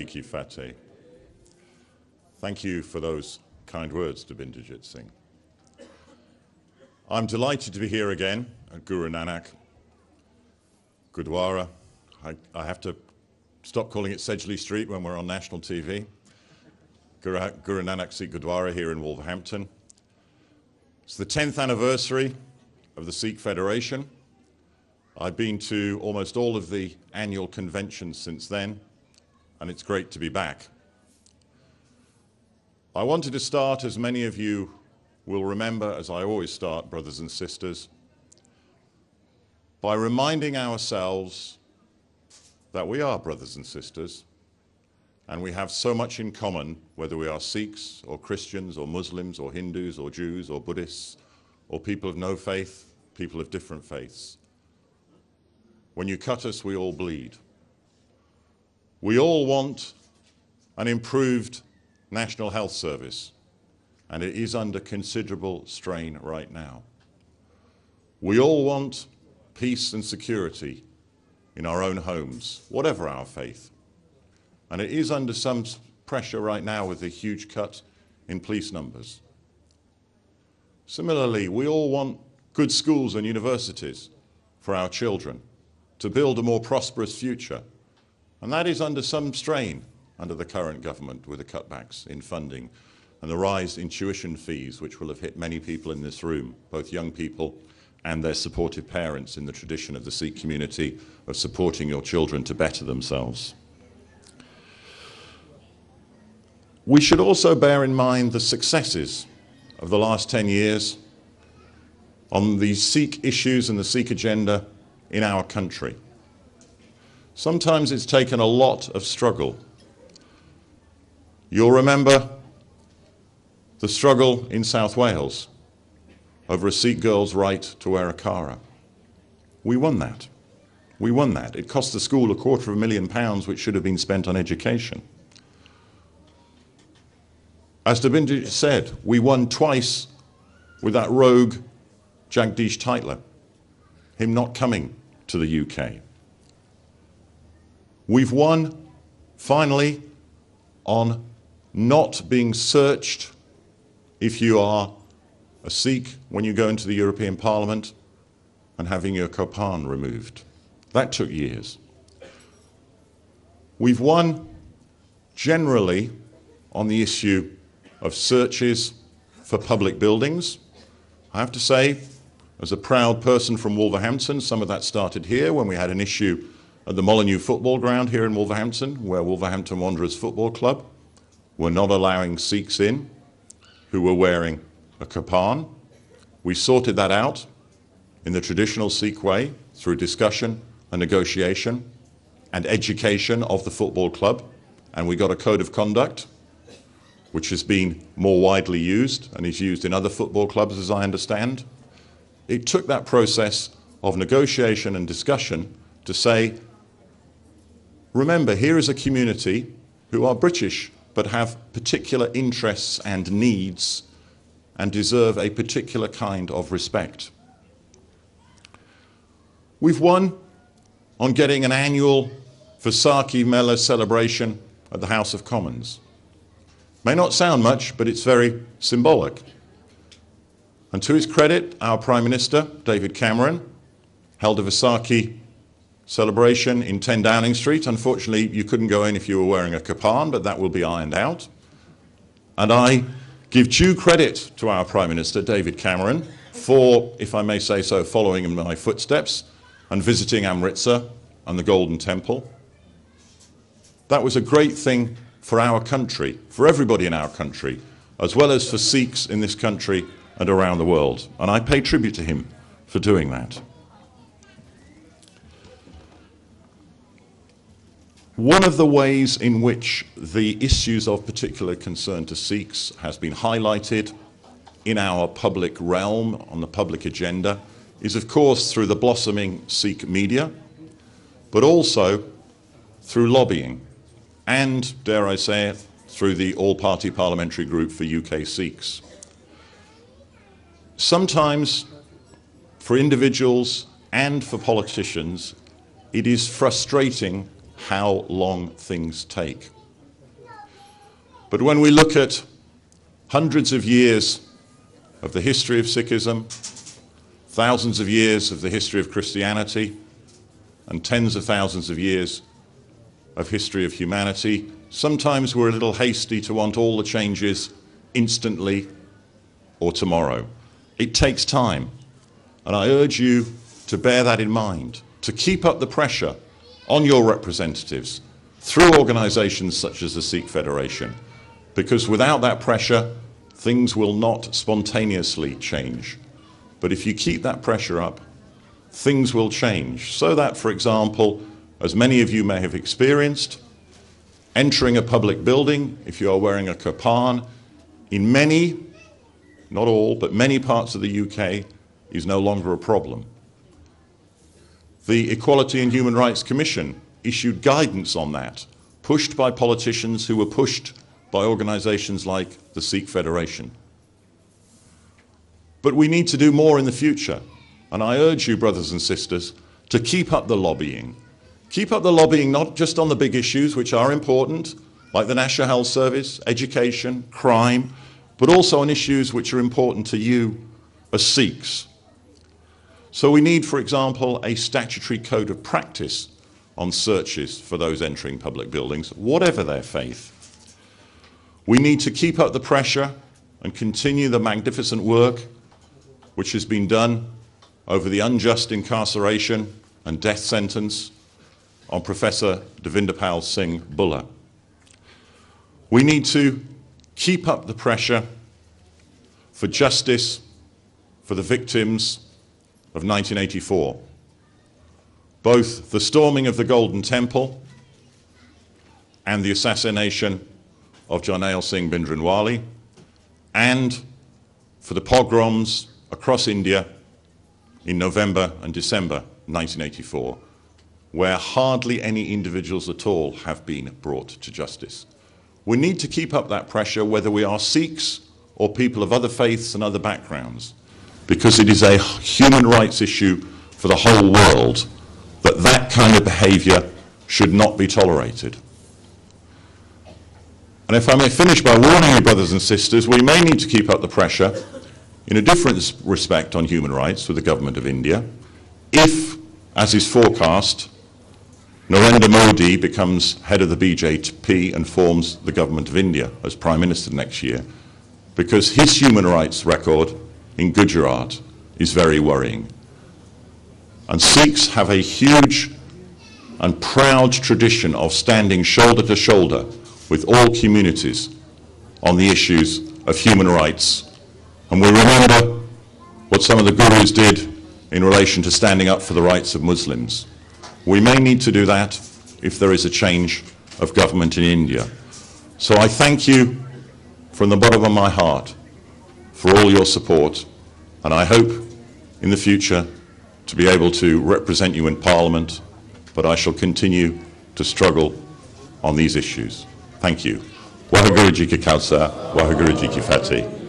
Sikh Federation. Thank you for those kind words to Binderjit Singh. I'm delighted to be here again at Guru Nanak, Gurdwara. I have to stop calling it Sedgley Street when we're on national TV. Guru Nanak Sikh Gurdwara here in Wolverhampton. It's the 10th anniversary of the Sikh Federation. I've been to almost all of the annual conventions since then, and it's great to be back. I wanted to start, as many of you will remember, as I always start, brothers and sisters, by reminding ourselves that we are brothers and sisters, and we have so much in common, whether we are Sikhs or Christians or Muslims or Hindus or Jews or Buddhists or people of no faith, people of different faiths. When you cut us, we all bleed. We all want an improved National Health Service, and it is under considerable strain right now. We all want peace and security in our own homes, whatever our faith. And it is under some pressure right now with a huge cut in police numbers. Similarly, we all want good schools and universities for our children to build a more prosperous future. And that is under some strain under the current government with the cutbacks in funding and the rise in tuition fees, which will have hit many people in this room, both young people and their supportive parents in the tradition of the Sikh community of supporting your children to better themselves. We should also bear in mind the successes of the last 10 years on the Sikh issues and the Sikh agenda in our country. Sometimes it's taken a lot of struggle. You'll remember the struggle in South Wales over a Sikh girl's right to wear a kara. We won that. We won that. It cost the school £250,000, which should have been spent on education. As Davinder said, we won twice with that rogue Jagdish Tytler, him not coming to the UK. We've won, finally, on not being searched if you are a Sikh when you go into the European Parliament and having your kopan removed. That took years. We've won generally on the issue of searches for public buildings. I have to say, as a proud person from Wolverhampton, some of that started here when we had an issue at the Molyneux football ground here in Wolverhampton, where Wolverhampton Wanderers Football Club were not allowing Sikhs in who were wearing a kopan. We sorted that out in the traditional Sikh way through discussion and negotiation and education of the football club, and we got a code of conduct which has been more widely used and is used in other football clubs, as I understand. It took that process of negotiation and discussion to say, remember, here is a community who are British but have particular interests and needs and deserve a particular kind of respect. We've won on getting an annual Vaisakhi Mela celebration at the House of Commons. May not sound much, but it's very symbolic. And to his credit, our Prime Minister, David Cameron, held a Vaisakhi celebration in 10 Downing Street. Unfortunately, you couldn't go in if you were wearing a kopan, but that will be ironed out. And I give due credit to our Prime Minister, David Cameron, for, if I may say so, following in my footsteps and visiting Amritsar and the Golden Temple. That was a great thing for our country, for everybody in our country, as well as for Sikhs in this country and around the world. And I pay tribute to him for doing that. One of the ways in which the issues of particular concern to Sikhs has been highlighted in our public realm, on the public agenda, is of course through the blossoming Sikh media, but also through lobbying and, dare I say it, through the all-party parliamentary group for UK Sikhs. Sometimes, for individuals and for politicians, it is frustrating how long things take. But when we look at hundreds of years of the history of Sikhism, thousands of years of the history of Christianity, and tens of thousands of years of history of humanity, sometimes we're a little hasty to want all the changes instantly or tomorrow. It takes time, and I urge you to bear that in mind, to keep up the pressure on your representatives through organisations such as the Sikh Federation, because without that pressure, things will not spontaneously change. But if you keep that pressure up, things will change. So that, for example, as many of you may have experienced, entering a public building, if you are wearing a kirpan, in many, not all, but many parts of the UK, is no longer a problem. The Equality and Human Rights Commission issued guidance on that, pushed by politicians who were pushed by organisations like the Sikh Federation. But we need to do more in the future, and I urge you, brothers and sisters, to keep up the lobbying. Keep up the lobbying not just on the big issues, which are important, like the National Health Service, education, crime, but also on issues which are important to you as Sikhs. So we need, for example, a statutory code of practice on searches for those entering public buildings, whatever their faith. We need to keep up the pressure and continue the magnificent work which has been done over the unjust incarceration and death sentence on Professor Devindipal Singh Bulla. We need to keep up the pressure for justice for the victims of 1984. Both the storming of the Golden Temple and the assassination of Jarnail Singh Bhindranwale, and for the pogroms across India in November and December 1984, where hardly any individuals at all have been brought to justice. We need to keep up that pressure whether we are Sikhs or people of other faiths and other backgrounds, because it is a human rights issue for the whole world that that kind of behaviour should not be tolerated. And if I may finish by warning you, brothers and sisters, we may need to keep up the pressure in a different respect on human rights with the government of India if, as is forecast, Narendra Modi becomes head of the BJP and forms the government of India as Prime Minister next year, because his human rights record in Gurdwara is very worrying. And Sikhs have a huge and proud tradition of standing shoulder to shoulder with all communities on the issues of human rights. And we remember what some of the gurus did in relation to standing up for the rights of Muslims. We may need to do that if there is a change of government in India. So I thank you from the bottom of my heart for all your support, and I hope in the future to be able to represent you in Parliament, but I shall continue to struggle on these issues. Thank you. Waheguru Ji Ki Khalsa, Waheguru Ji Ki Fateh.